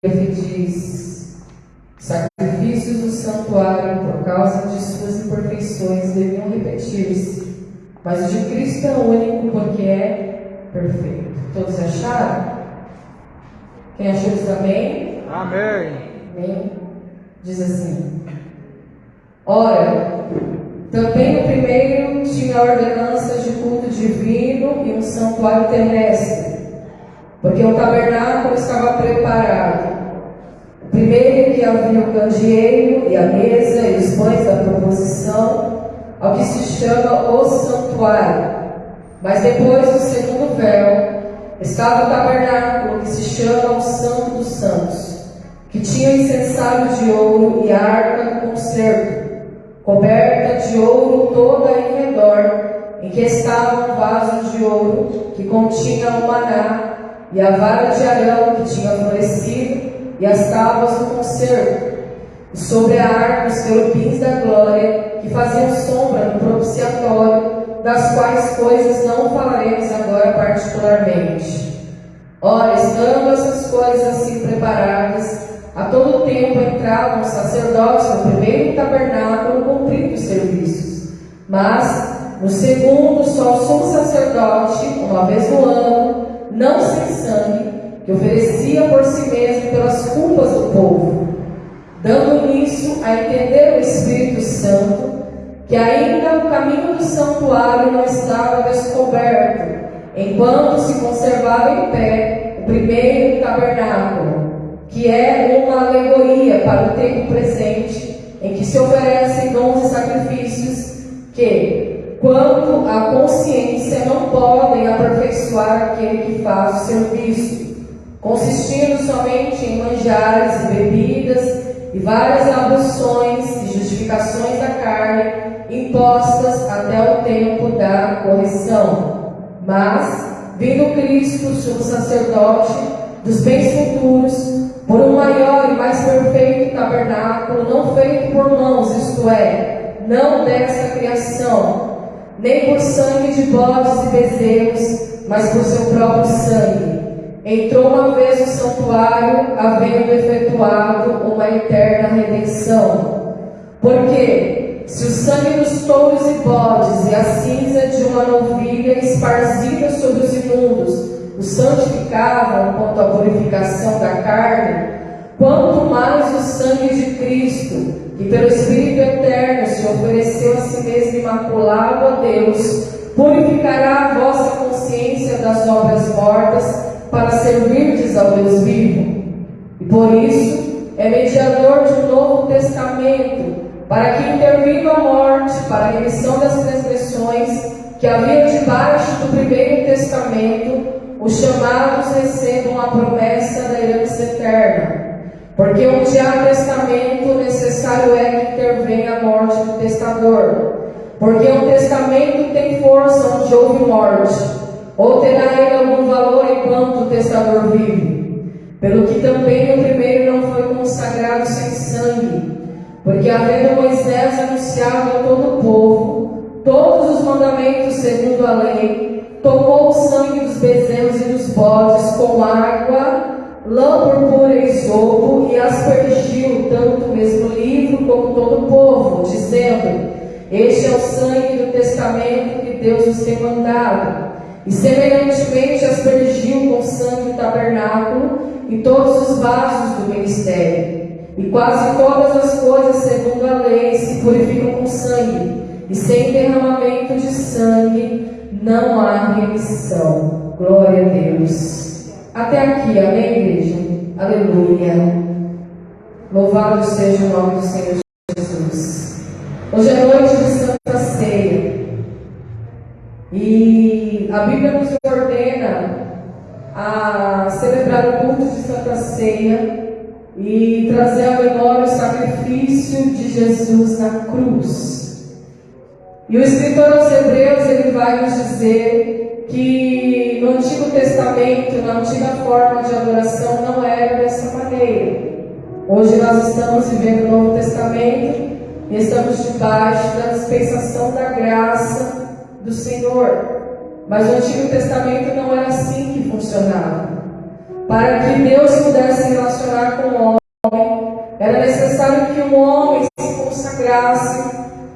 que diz: sacrifícios do santuário por causa de suas imperfeições deviam repetir-se, mas o de Cristo é único porque é perfeito. Todos acharam? Quem achou diz amém? Amém. Amém. Diz assim: ora, também o primeiro tinha ordenanças de culto divino e um santuário terrestre, porque o tabernáculo estava preparado. O primeiro que havia o candeeiro e a mesa e os pães da proposição, ao que se chama o santuário. Mas depois do segundo véu estava o tabernáculo, que se chama o Santo dos Santos, que tinha incensário de ouro e a arca do concerto, coberta de ouro toda em redor, em que estava um vaso de ouro que continha o maná, e a vara de Arão que tinha florescido, e as tábuas do concerto, e sobre a arca os querubins da glória, que faziam sombra no propiciatório, das quais coisas não falaremos agora particularmente. Ora, estando essas coisas assim preparadas, a todo tempo entravam os sacerdotes no primeiro tabernáculo cumprindo os serviços. Mas, no segundo, só o sumo sacerdote, uma vez no ano, não sem sangue, que oferecia por si mesmo pelas culpas do povo, dando nisso a entender o Espírito Santo que ainda o caminho do santuário não estava descoberto, enquanto se conservava em pé o primeiro tabernáculo, que é uma alegoria para o tempo presente, em que se oferecem dons e sacrifícios que, quanto à consciência, não podem aperfeiçoar aquele que faz o serviço, consistindo somente em manjares e bebidas e várias abluções e justificações da carne, impostas até o tempo da correção. Mas, vindo Cristo, sumo sacerdote dos bens futuros, por um maior e mais perfeito tabernáculo, não feito por mãos, isto é, não desta criação, nem por sangue de bodes e bezerros, mas por seu próprio sangue, entrou uma vez no santuário, havendo efetuado uma eterna redenção. Porque, se o sangue dos touros e bodes e a cinza de uma novilha esparzida sobre os imundos os santificavam quanto à purificação da carne, quanto mais o sangue de Cristo, que pelo Espírito Eterno se ofereceu a si mesmo imaculado a Deus, purificará a vossa consciência das obras mortas, para servirdes ao Deus vivo. E por isso é mediador de um novo testamento, para que, intervindo a morte para a remissão das transgressões que havia debaixo do primeiro testamento, os chamados recebam a promessa da herança eterna. Porque onde há testamento, necessário é que intervenha a morte do testador. Porque um testamento tem força onde houve morte, ou terá ele algum valor enquanto o testador vive? Pelo que também o primeiro não foi consagrado sem sangue, porque havendo Moisés anunciado a todo o povo todos os mandamentos segundo a lei, tomou o sangue dos bezerros e dos bodes com água, lã purpúrea e isopo, e aspergiu tanto o mesmo livro como todo o povo, dizendo: este é o sangue do testamento que Deus nos tem mandado. E semelhantemente aspergiu com sangue o tabernáculo e todos os vasos do ministério. E quase todas as coisas segundo a lei se purificam com sangue, e sem derramamento de sangue não há remissão. Glória a Deus. Até aqui, amém, igreja? Aleluia. Louvado seja o nome do Senhor Jesus. Hoje é noite de Santa Ceia. E a Bíblia nos ordena a celebrar o culto de Santa Ceia e trazer à memória o sacrifício de Jesus na cruz. E o escritor aos Hebreus, ele vai nos dizer que no Antigo Testamento, na antiga forma de adoração, não era dessa maneira. Hoje nós estamos vivendo o Novo Testamento e estamos debaixo da dispensação da graça do Senhor. Mas o Antigo Testamento não era assim que funcionava. para que Deus pudesse se relacionar com o homem, era necessário que o homem se consagrasse,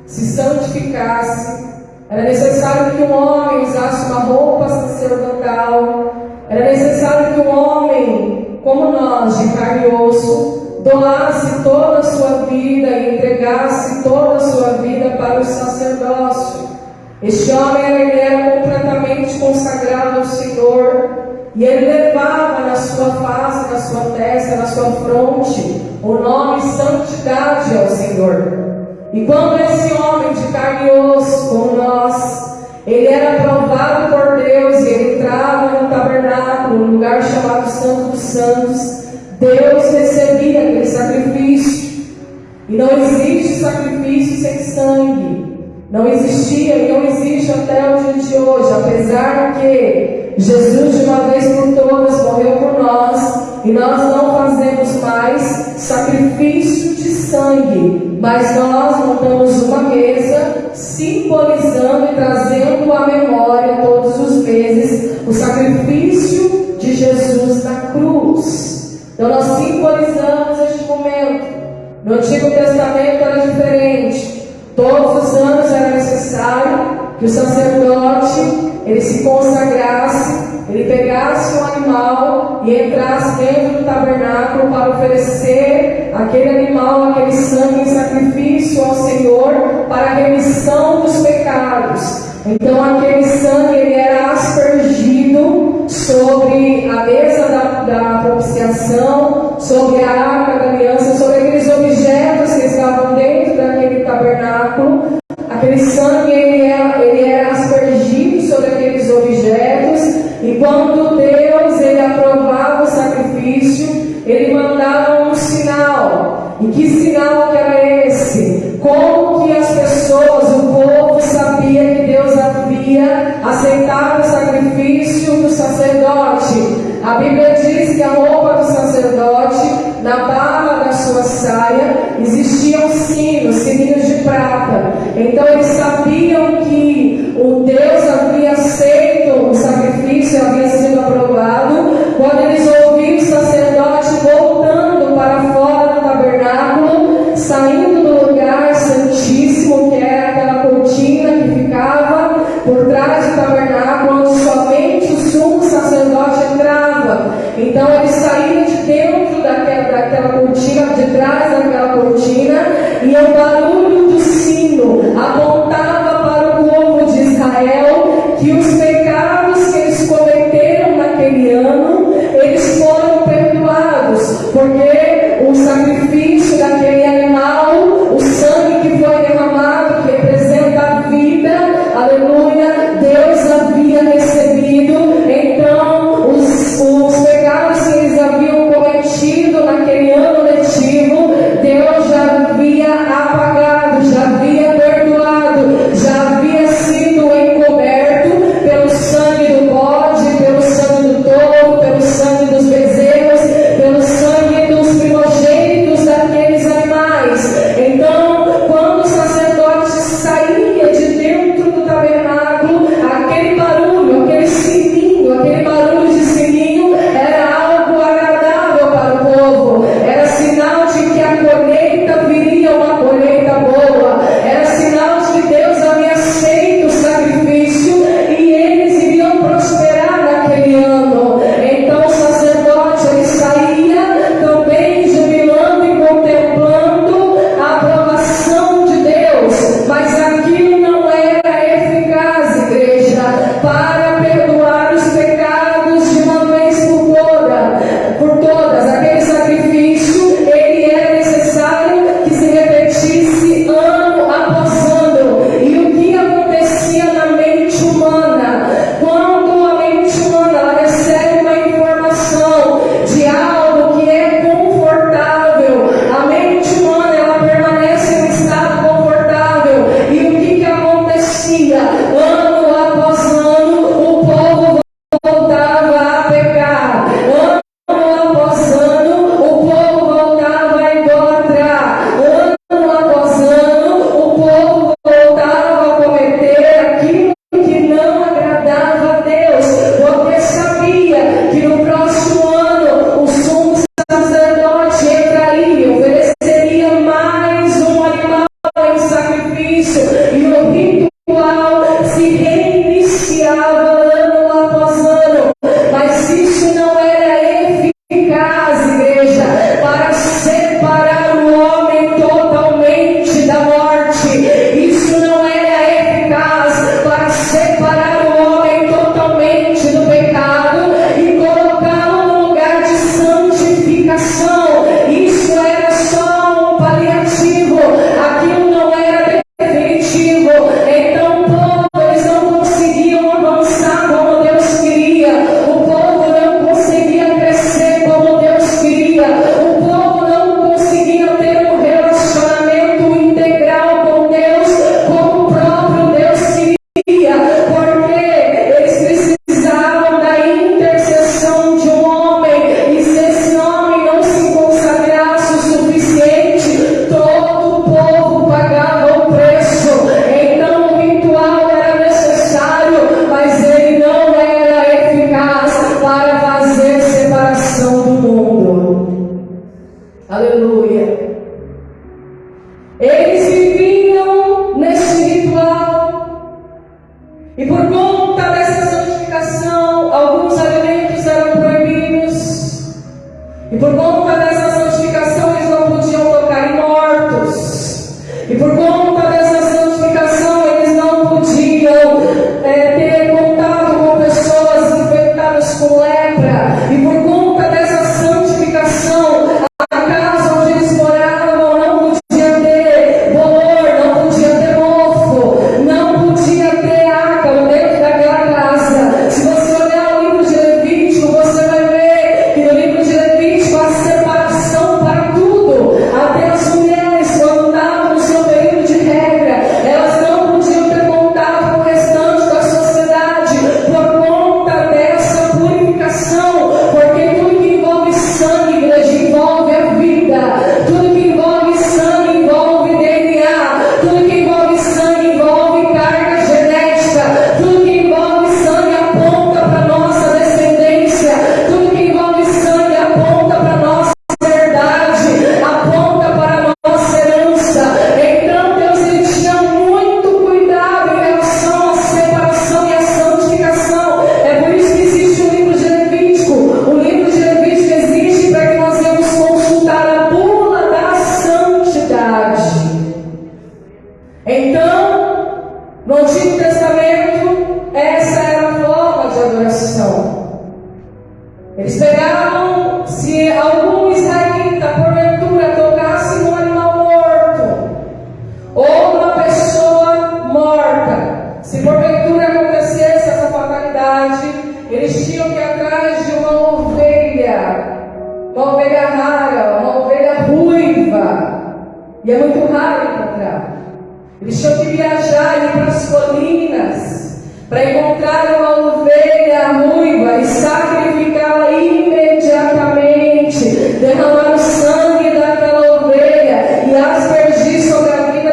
se santificasse. Era necessário que o homem usasse uma roupa sacerdotal. Era necessário que o homem, como nós, de carne e osso, doasse toda a sua vida e entregasse toda a sua vida para o sacerdócio. Este homem ele era completamente consagrado ao Senhor, e ele levava na sua face, na sua testa, na sua fronte, o nome santidade ao Senhor. E quando esse homem de carne e osso, como nós, ele era aprovado por Deus e ele entrava no tabernáculo, no lugar chamado Santo dos Santos, Deus recebia aquele sacrifício. E não existe sacrifício sem sangue. Não existia e não existe até o dia de hoje, apesar que Jesus de uma vez por todas morreu por nós, e nós não fazemos mais sacrifício de sangue, mas nós montamos uma mesa simbolizando e trazendo à memória todos os meses o sacrifício de Jesus na cruz. Então nós simbolizamos este momento. No Antigo Testamento era diferente. Todos os anos era necessário que o sacerdote ele se consagrasse, ele pegasse um animal e entrasse dentro do tabernáculo para oferecer aquele animal, aquele sangue em sacrifício ao Senhor para a remissão dos pecados. Então aquele sangue ele era aspergido sobre a mesa da propiciação, sobre a arca da aliança, sobre aqueles objetos que estavam dentro daquele tabernáculo. Aquele sangue ele era aspergido sobre aqueles objetos, e quando Deus ele aprovava o sacrifício, ele mandava um sinal. E que sinal que era esse? Como que as pessoas, o povo sabia que Deus havia aceitado o sacrifício do sacerdote? A Bíblia diz que a roupa do sacerdote, na barra da sua saia, existiam sininhos de prata. Então eles sabiam que o Deus havia aceito o sacrifício, havia sido aprovado, quando eles ouviram o sacerdote voltando para fora do tabernáculo, saindo do lugar santíssimo, que era aquela cortina que ficava por trás do tabernáculo, onde somente o sumo sacerdote entrava. Então eles saíram de dentro daquela cortina, de trás daquela cortina, e o barulho do sino apontava para o povo de Israel que os pecados que eles cometeram naquele ano, eles foram perdoados, porque o sacrifício daquele animal, o sangue que foi derramado, que representa a vida, aleluia, Deus havia recebido. Então os pecados que eles haviam cometido naquele ano letivo, Deus já havia apagado, já havia perdoado, já havia sido encoberto pelo sangue do bode, pelo sangue do touro, pelo sangue dos bezerros, pelo sangue dos primogênitos daqueles animais. Aleluia. Eles viviam nesse ritual, e por conta dessa santificação, alguns alimentos eram proibidos, e por conta dessa santificação, eles não podiam tocar em mortos, e por conta dessa santificação, eles não podiam ter contato com pessoas infectadas com lepra, e por conta dessa santificação, a casa onde eles moravam não podia ter bolor, não podia ter mofo, não podia ter água dentro daquela casa. Se você olhar o livro de Levítico, você vai ver que no livro de Levítico há separação para tudo. Até as mulheres, quando estavam no seu período de regra, elas não podiam ter contato com o restante da sociedade por conta dessa purificação, porque tudo que envolve sangue, igreja, envolve a vida. Tudo que envolve sangue envolve DNA. Tudo que envolve sangue envolve carga genética. Tudo que envolve sangue aponta para a nossa descendência. Tudo que envolve sangue aponta para a nossa verdade, aponta para a nossa herança. Então Deus, ele tinha muito cuidado em relação à separação e à santificação. É por isso que existe o livro de Levítico. O livro de Levítico existe para que nós venhamos consultar a bula da santidade. Então, no Antigo Testamento, essa era a forma de adoração. Eles pegavam, se algum israelita porventura tocasse num animal morto, ou uma pessoa morta, se porventura acontecesse essa fatalidade, eles tinham que ir atrás de uma ovelha rara, uma ovelha ruiva, e é muito raro encontrar. Eles tinham que viajar e ir para as colinas para encontrar uma ovelha ruiva e sacrificá-la imediatamente, derramar o sangue daquela ovelha e aspergir sobre a vida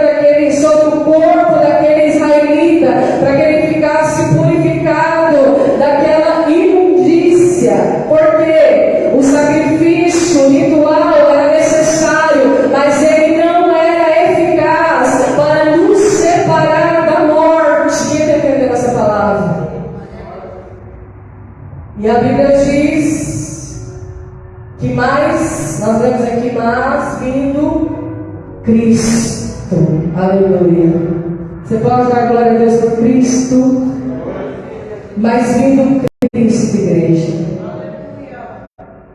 sobre o corpo daquele israelita, para que ele ficasse purificado daquela imundícia. Porque o sacrifício, o ritual era necessário, mas ele não era eficaz para nos separar da morte. Quem está entendendo essa palavra? E a Bíblia diz que nós vemos aqui, mas vindo Cristo. Aleluia. Você pode dar glória a Deus por Cristo? Mas vindo Cristo, igreja.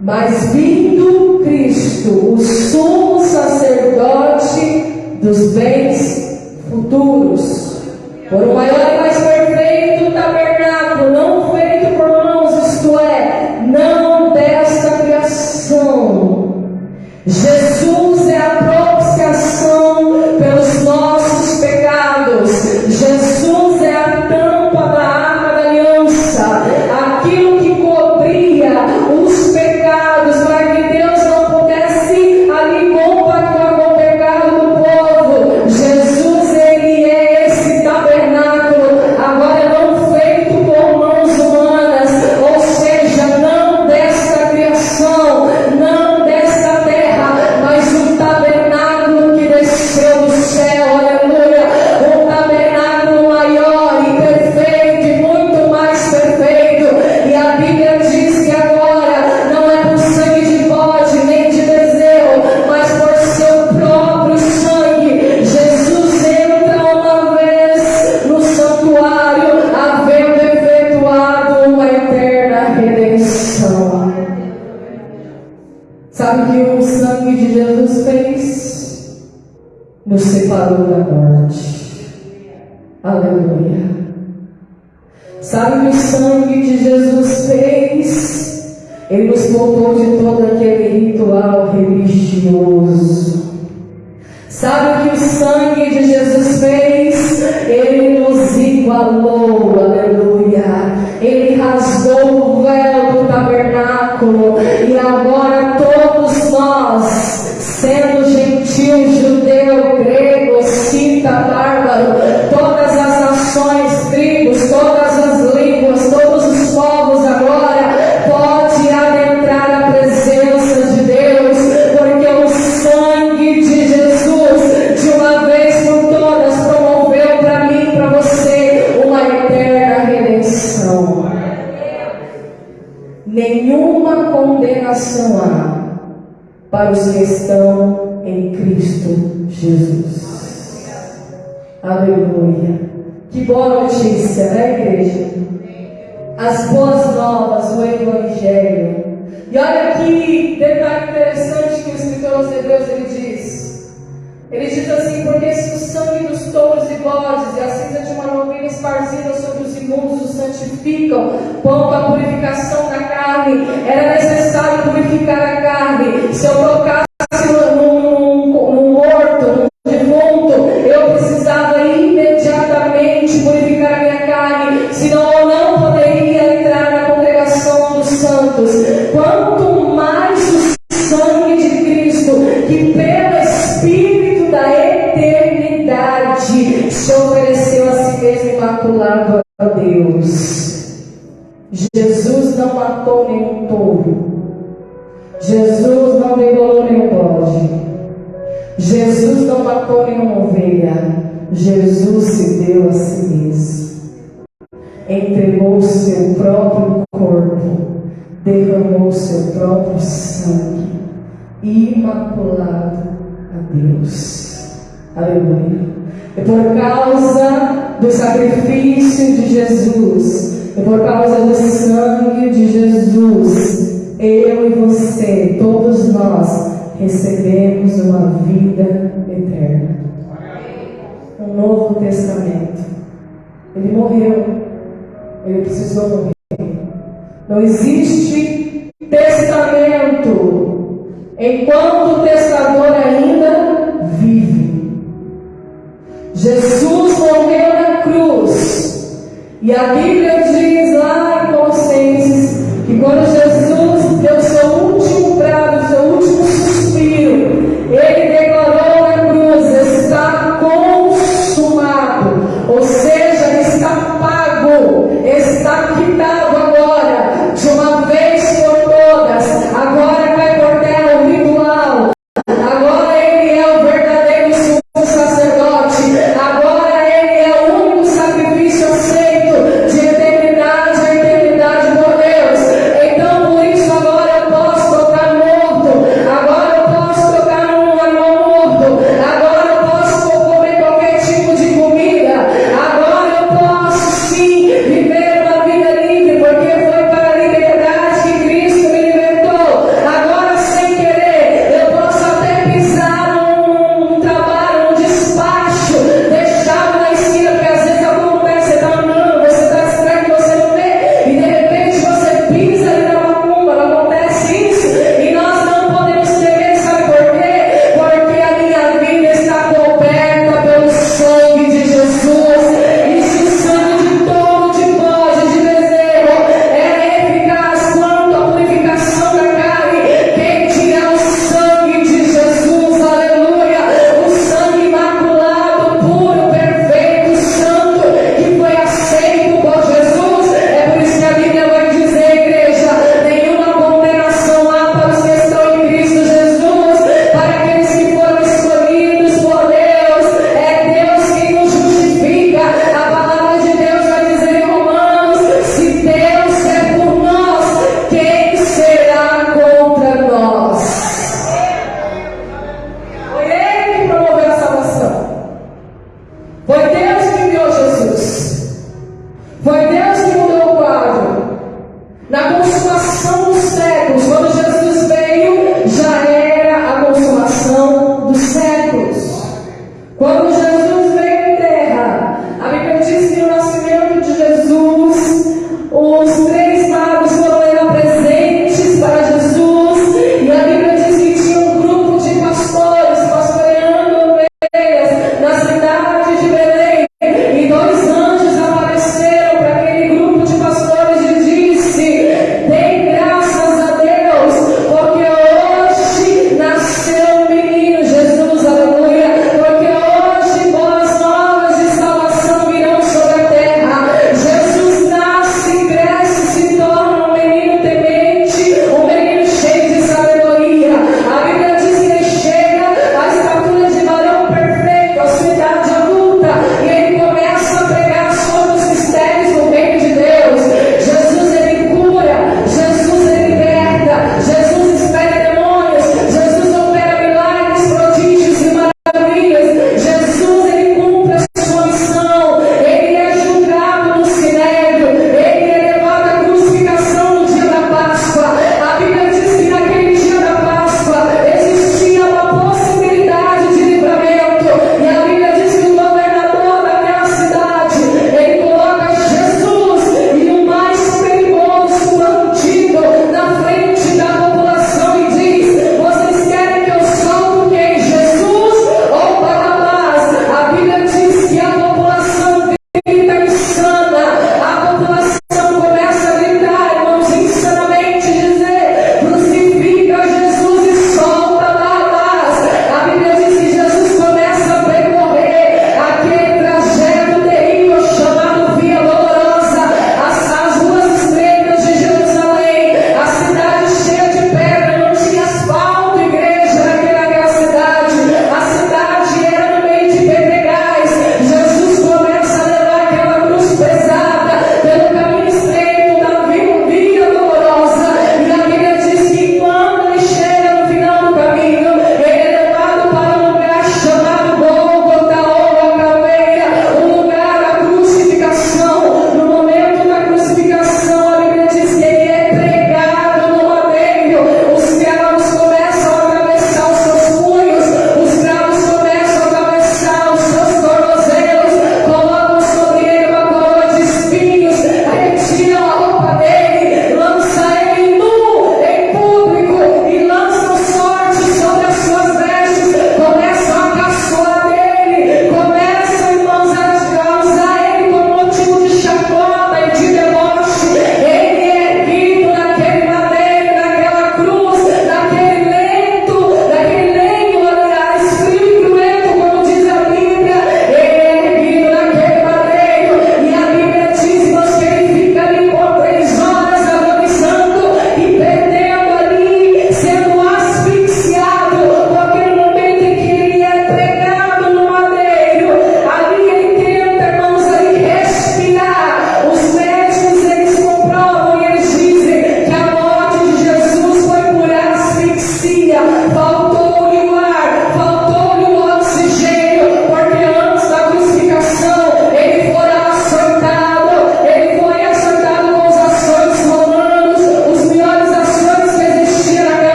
Mas vindo Cristo, o sumo sacerdote dos bens futuros, por um maior e mais perfeito tabernáculo, não feito por mãos, isto é, não desta criação. Jesus é a propiciação pelos nossos pecados. Jesus é a tampa da arca da aliança, aquilo que cobria os pecados, para que Deus não pudesse ali compactuar com o pecado do povo. Jesus, ele é esse tabernáculo, agora não feito por mãos humanas, ou seja, não desta criação, não desta terra, mas um tabernáculo que desceu do céu. Aleluia. Um tabernáculo maior e perfeito, e muito mais perfeito. E a Bíblia diz que agora não é por sangue de bode nem de bezerro, mas por seu próprio sangue. Jesus entra uma vez no santuário, havendo efetuado uma eterna redenção. Sabe o que o sangue de Jesus fez? Nos separou da morte. Aleluia. Sabe o que o sangue de Jesus fez? Ele nos poupou de todo aquele ritual religioso. Sabe o que o sangue de Jesus fez? Ele nos igualou, aleluia. Ele rasgou o véu do tabernáculo, e agora todos nós, sendo gentil, judeu, grego, cita, bárbaro, todas as nações, tribos, todas as línguas, todos os povos agora pode adentrar a presença de Deus, porque o para os que estão em Cristo Jesus. Aleluia. Que boa notícia, né, igreja? As boas novas, o Evangelho. E olha que detalhe interessante que o escritor aos Hebreus ele diz. Ele diz assim: porque se o sangue dos touros e bodes e a cinza de uma novilha esparzida sobre os imundos os santificam, quanto à purificação da carne, era necessário purificar a carne. Se eu tocasse num morto, num defunto, eu precisava imediatamente purificar a minha carne, senão eu não poderia entrar na congregação dos santos. Quanto mais o sangue de Cristo, que pelo Espírito da eternidade se ofereceu a si mesmo imaculado a Deus. Jesus não matou nenhum touro. Jesus não degolou nenhum bode. Jesus não matou nenhuma ovelha. Jesus se deu a si mesmo. Entregou o seu próprio corpo. Derramou o seu próprio sangue. Imaculado a Deus. Aleluia. E por causa do sacrifício de Jesus, e por causa do sangue de Jesus, eu e você, todos nós, recebemos uma vida eterna. Um novo testamento. Ele morreu. Ele precisou morrer. Não existe testamento enquanto o testador ainda vive. Jesus morreu na cruz. E a Bíblia diz lá em Colossenses que quando Jesus deu seu último brado, seu último suspiro, ele declarou na cruz: está consumado. Ou seja, está pago, está quitado agora, de uma vez por todas. Agora cai por terra o ritual. Agora ele é o verdadeiro sumo sacerdote. Agora ele é o único sacrifício aceito de eternidade.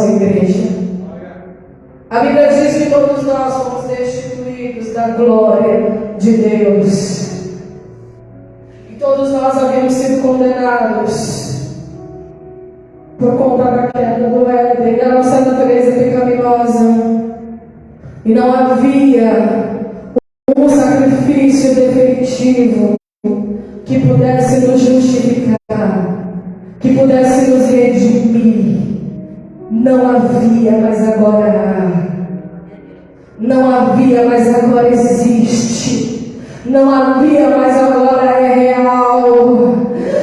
sua igreja. A Bíblia diz que todos nós fomos destituídos da glória de Deus. E todos nós havíamos sido condenados por conta da queda do Éden, da nossa natureza pecaminosa. E não havia um sacrifício definitivo que pudesse nos justificar, que pudesse nos redimir. Não havia, mas agora há. Não havia, mas agora existe. Não havia, mas agora é real.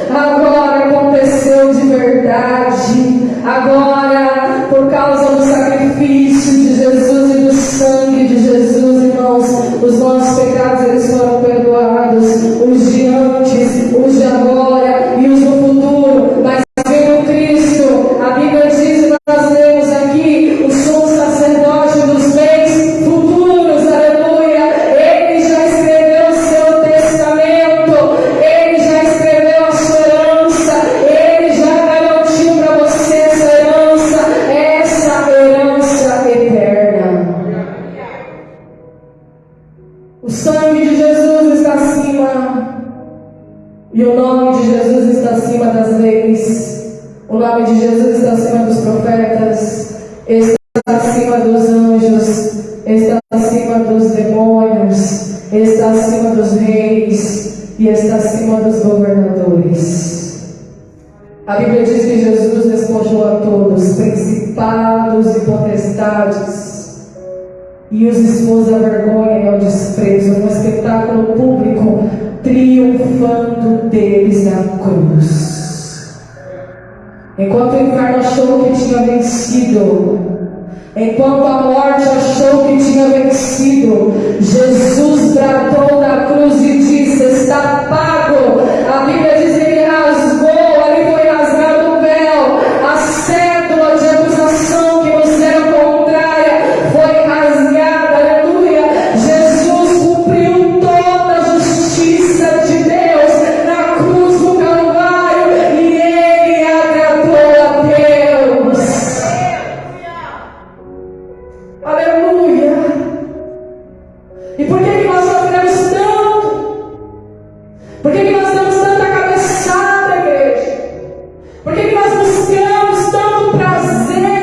Agora aconteceu de verdade. Agora, por causa do sacrifício de Jesus e do sangue de Jesus, irmãos, os nossos pecados eles foram perdoados. Os de antes, os de agora e os do futuro. Mas veio Cristo. A Bíblia diz, nós lemos aqui, o sumo sacerdote dos bens futuros, aleluia. Ele já escreveu o seu testamento, ele já escreveu a sua herança, ele já garantiu para você essa herança eterna. O sangue de Jesus está acima, e o nome de Jesus está acima das leis. O nome de Jesus está acima dos profetas, está acima dos anjos, está acima dos demônios, está acima dos reis e está acima dos governadores. A Bíblia diz que Jesus despojou a todos, principados e potestades, e os expôs à vergonha e ao desprezo, no espetáculo público, triunfando deles na cruz. Enquanto o inferno achou que tinha vencido, enquanto a morte achou que tinha vencido, Jesus bradou na cruz e disse: está pago. A Bíblia diz que ele rasgou, ali foi rasgado o véu, a cédula de acusação que nos era contrária foi rasgada, aleluia. Jesus cumpriu toda a justiça de Deus na cruz do Calvário e ele agradou a Deus. Aleluia. E por que nós sofremos tanto? Por que nós damos tanta cabeçada, igreja? Por que nós buscamos tanto prazer?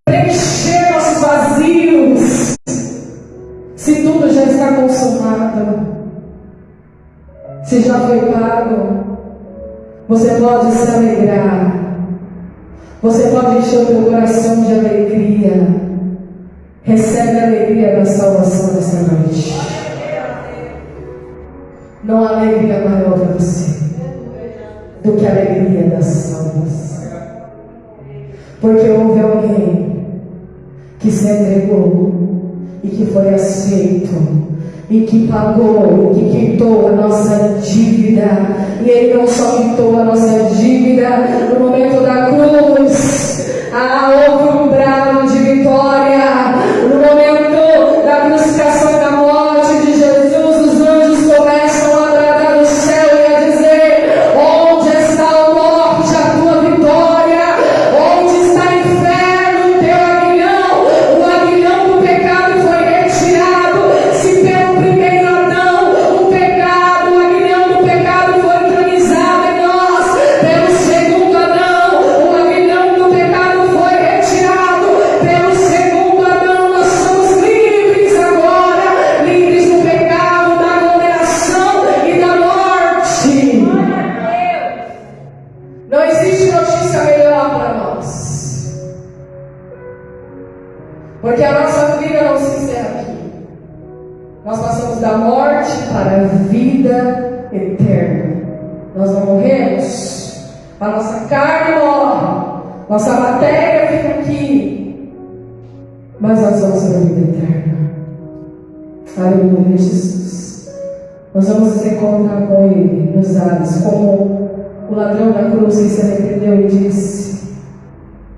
Preencher nossos vazios, se tudo já está consumado, se já foi pago. Você pode se alegrar, você pode encher o teu coração de alegria. Recebe a alegria da salvação nesta noite. Não há alegria maior para você do que a alegria da salvação. Porque houve alguém que se entregou e que foi aceito e que pagou, e que quitou a nossa dívida. E ele não só quitou a nossa dívida, no momento da cruz, houve um brado de vitória. No momento da crucificação e da morte de Jesus, os anjos começam a bradar no céu e a dizer: onde está a morte, a tua vitória? Onde está o inferno, o teu aguilhão? O aguilhão do pecado foi retirado. Se pelo primeiro Adão o pecado, o aguilhão do pecado foi entronizado em nós, pelo segundo Adão o aguilhão do pecado foi retirado. Pelo segundo Adão nós somos livres agora, livres do pecado, da condenação e da morte. Não existe notícia melhor para nós, porque a nossa vida não se encerra aqui. Nós passamos da morte para a vida eterna. Nós não morremos, a nossa carne morre, nossa matéria fica aqui, mas nós vamos para a vida eterna. Aleluia, Jesus. Nós vamos nos encontrar com Ele nos ares, como o ladrão da cruz que se arrependeu e disse: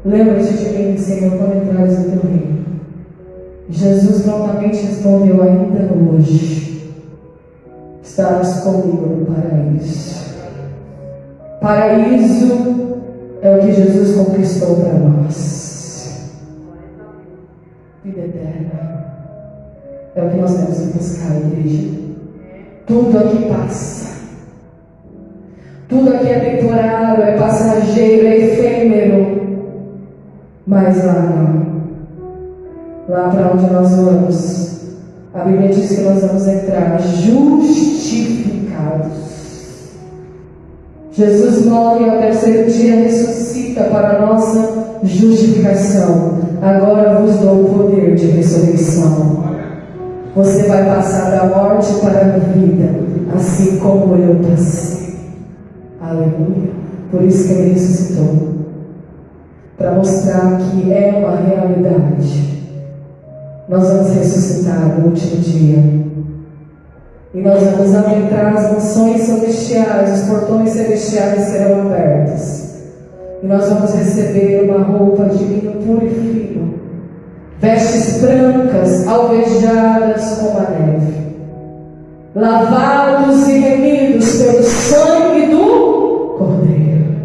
lembra-te de mim, Senhor, quando entrares no teu reino. Jesus prontamente respondeu: ainda hoje estarás comigo no paraíso. Paraíso é o que Jesus conquistou para nós. Vida eterna. É o que nós temos que buscar, igreja. Tudo aqui passa. Tudo aqui é temporário, é passageiro, é efêmero. Mas lá não. Lá para onde nós vamos, a Bíblia diz que nós vamos entrar justificados. Jesus morre e ao terceiro dia ressuscita para a nossa justificação. Agora vos dou o poder de ressurreição. Você vai passar da morte para a vida, assim como eu passei. Aleluia. Por isso que ele ressuscitou. Para mostrar que é uma realidade. Nós vamos ressuscitar no último dia. E nós vamos adentrar as mansões celestiais, os portões celestiais serão abertos. E nós vamos receber uma roupa de linho puro e fino, vestes brancas, alvejadas como a neve, lavados e remidos pelo sangue do Cordeiro.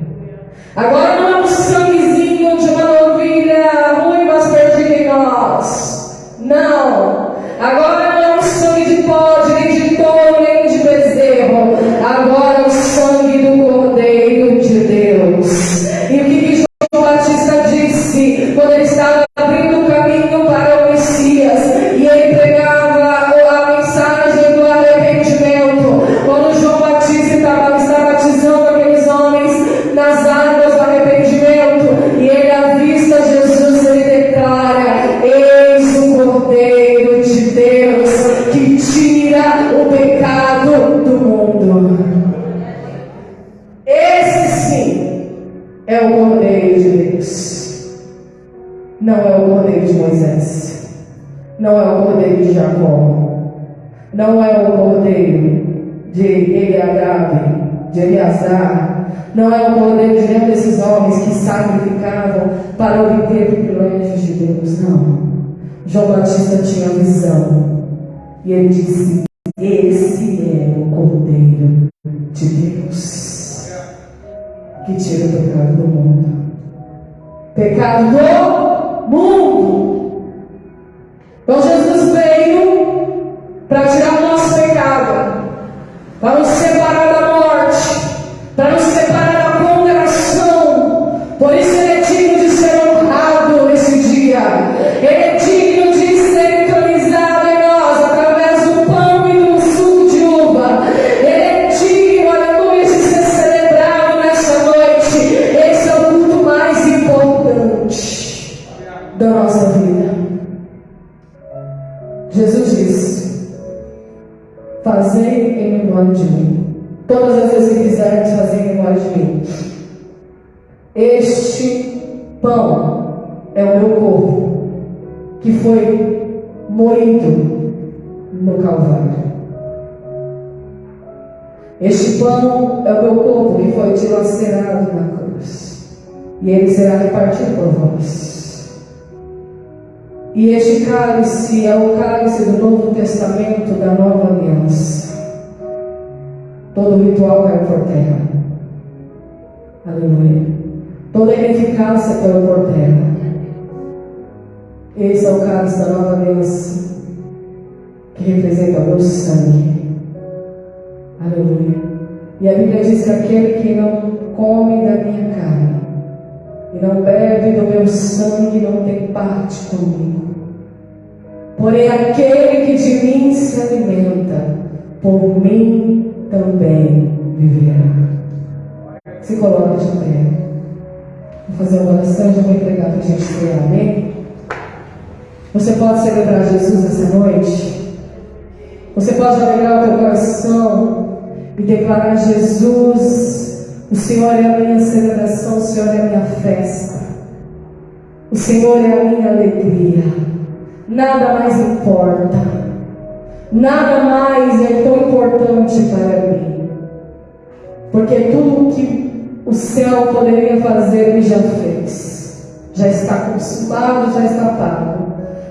Agora não é um sanguezinho de uma novilha ruim, mas perdida em nós. Não. Agora não é um sangue de bode, nem de touro, nem de bezerro. Agora é o sangue do Cordeiro de Deus. E o que João Batista disse quando ele estava abrindo o caminho para o Messias e ele pregava a mensagem do arrependimento? Quando João Batista estava batizando aqueles homens nas águas do arrependimento e ele avista Jesus, ele declara: eis o Cordeiro de Deus que tira o pecado do mundo. Esse sim é o Cordeiro de Deus. Não é o Cordeiro de Moisés. Não é o Cordeiro de Jacó. Não é o Cordeiro de Eliabe, de Eleazar. Não é o Cordeiro de nenhum desses homens que sacrificavam para obter privilégios de Deus. Não. João Batista tinha visão. E ele disse: esse é o Cordeiro de Deus que tira o pecado do mundo. Pecado do mundo. Então Jesus veio para tirar o nosso pecado, para nos separar da morte, para nos separar da condenação. Por isso ele é digno de ser honrado nesse dia. Ele é digno de ser entronizado em nós através do pão e do suco de uva. Ele é digno, aleluia, de ser celebrado nessa noite. Esse é o culto mais importante da nossa vida. Jesus disse: fazei em memória de mim. Todas as vezes que quisermos fazer em memória de mim. Este pão é o meu corpo, que foi moído no Calvário. Este pão é o meu corpo, que foi dilacerado na cruz, e ele será repartido por vós. E este cálice é o cálice do Novo Testamento, da Nova Aliança. Todo ritual caiu por terra. Aleluia. Toda ineficácia caiu por terra. Esse é o cálice da Nova Aliança, que representa o meu sangue. Aleluia. E a Bíblia diz que aquele que não come da minha carne e não bebe do meu sangue não tem parte comigo. Porém, aquele que de mim se alimenta, por mim também viverá. Se coloca de pé. Vou fazer uma oração e já vou entregar para a gente cear. Amém? Você pode celebrar Jesus essa noite? Você pode alegrar o teu coração e declarar: Jesus, o Senhor é a minha celebração, o Senhor é a minha festa, o Senhor é a minha alegria. Nada mais importa, nada mais é tão importante para mim, porque tudo o que o céu poderia fazer ele já fez, já está consumado, já está pago.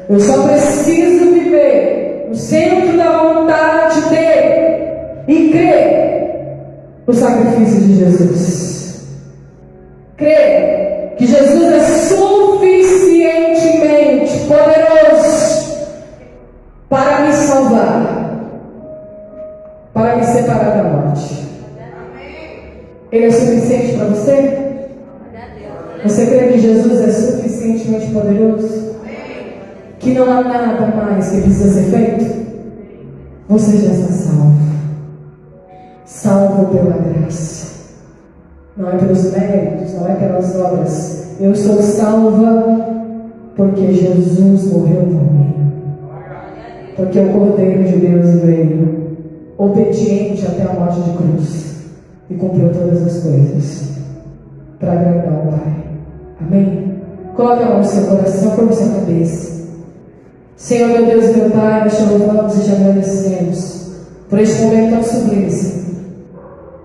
Eu só preciso viver no centro da vontade dele e crer no sacrifício de Jesus. Creia que Jesus é suficientemente poderoso para me salvar, para me separar da morte. Ele é suficiente para você? Você crê que Jesus é suficientemente poderoso? Que não há nada mais que precisa ser feito? Você já está salvo. Salvo pela graça. Não é pelos méritos, não é pelas obras. Eu sou salva porque Jesus morreu por mim. Porque o Cordeiro de Deus veio obediente até a morte de cruz e cumpriu todas as coisas para agradar o Pai. Amém? Coloque a mão no seu coração, curva sua cabeça. Senhor, meu Deus e meu Pai, nós te louvamos e te agradecemos por este momento tão sublime, Senhor.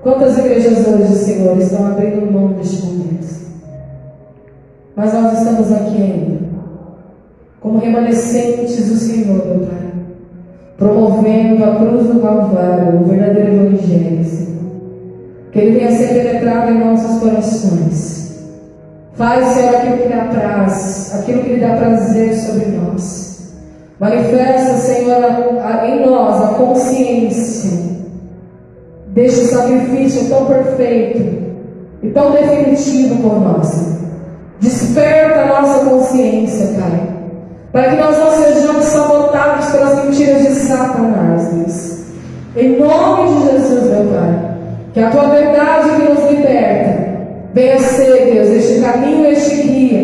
Quantas igrejas hoje, Senhor, estão abrindo mão deste momento? Mas nós estamos aqui ainda, como remanescentes do Senhor, meu Pai, promovendo a cruz do Calvário, o verdadeiro Evangelho, Senhor. Que ele venha ser penetrado em nossos corações. Faz, Senhor, aquilo que lhe apraz, aquilo que lhe dá prazer sobre nós. Manifesta, Senhor, em nós a consciência deste sacrifício tão perfeito e tão definitivo por nós. Desperta a nossa consciência, Pai, para que nós não sejamos sabotados pelas mentiras de Satanás, Deus. Em nome de Jesus, meu Pai, que a Tua verdade que nos liberta venha ser, Deus, este caminho, este guia.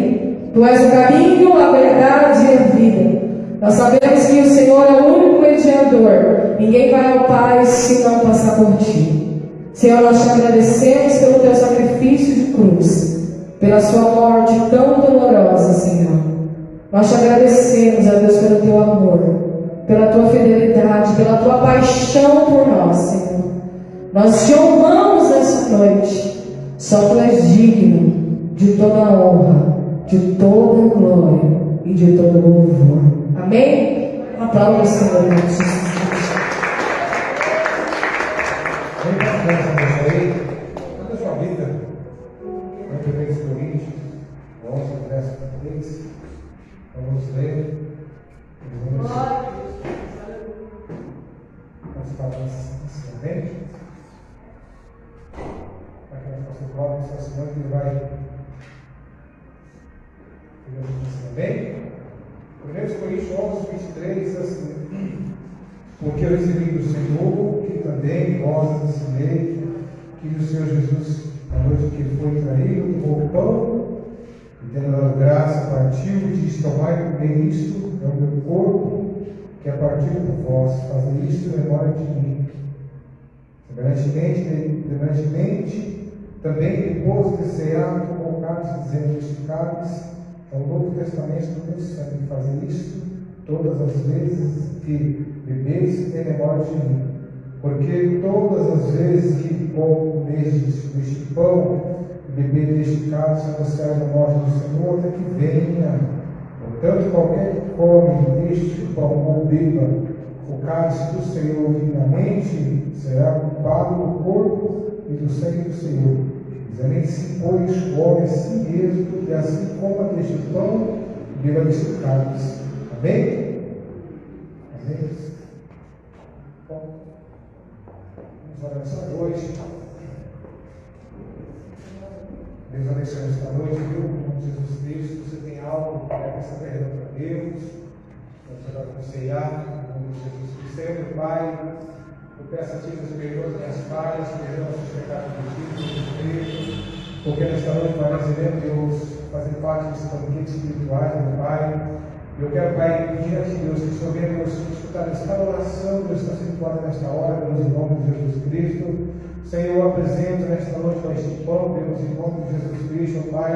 Tu és o caminho, a verdade e a vida. Nós sabemos que o Senhor é o único mediador. Ninguém vai ao Pai se não passar por Ti. Senhor, nós te agradecemos pelo Teu sacrifício de cruz, pela Sua morte tão dolorosa, Senhor. Nós te agradecemos, ó Deus, pelo Teu amor, pela Tua fidelidade, pela Tua paixão por nós, Senhor. Nós te honramos nessa noite. Só Tu és digno de toda honra, de toda glória e de todo louvor. Amém? Aplauda o Senhor em Jesus. Vem para frente aí. Toda a sua vida. Em 1 Coríntios 11, verso 3. Vamos ler. Vamos falar assim, amém? Para que nós possamos falar com essa semana que ele vai. Amém? 1 Coríntios 11, 23 diz assim: porque eu recebi do Senhor, que também vós ensinei, que o Senhor Jesus, a noite que foi traído, tomou o pão, e tendo dado graça, partiu e disse: tomai e comei isto, é o meu corpo, que é partido por vós, fazei isto em memória de mim. Semelhantemente, também depois de cear, tomou o cálice, dizendo: este cálice é o Novo Testamento do meu sangue, fazer isto todas as vezes que bebeis em memória de mim. Porque todas as vezes que comeis deste pão e beber deste cálice, anunciais a morte do Senhor até que venha. Portanto, qualquer que come deste pão ou beba o cálice do Senhor dignamente, será culpado do corpo e do sangue do Senhor. Examine-se, pois, o homem a si mesmo, e assim coma deste pão e beba deste cálice. Amém? Amém? Bom, vamos orar esta noite. Deus abençoe esta noite, viu? Em nome de Jesus Cristo, você tem algo que quer peça perdão para Deus, para aconselhar, em nome de Jesus Cristo. Senhor, meu Pai, eu peço a Ti, Deus, perdoa as minhas falhas, perdoa os seus pecados cometidos, porque nesta noite nós iremos, Deus, fazer parte desses banquetes espirituais, meu Pai. Eu quero, Pai, pedir a Ti, Deus, que o Senhor venha nos escutar esta oração, Deus, está situada nesta hora, Deus, em nome de Jesus Cristo. Senhor, eu apresento nesta noite com este pão, Deus, em nome de Jesus Cristo, Pai.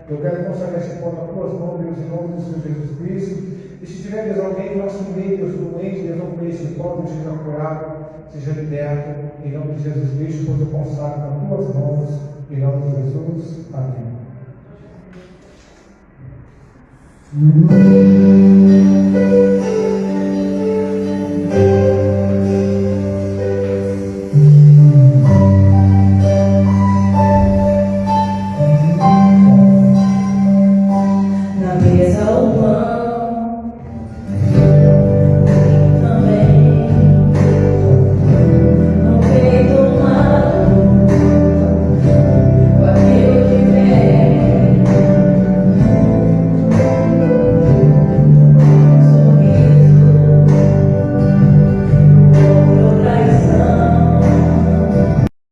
Eu quero consagrar este pão nas Tuas mãos, Deus, em nome do Senhor Jesus Cristo. E se tiver, Deus, alguém no nosso meio, Deus, doente, Deus, não comer este pão, Deus, seja curado, seja liberto, em nome de Jesus Cristo, pois eu consagro nas Tuas mãos, em nome de Jesus. Amém.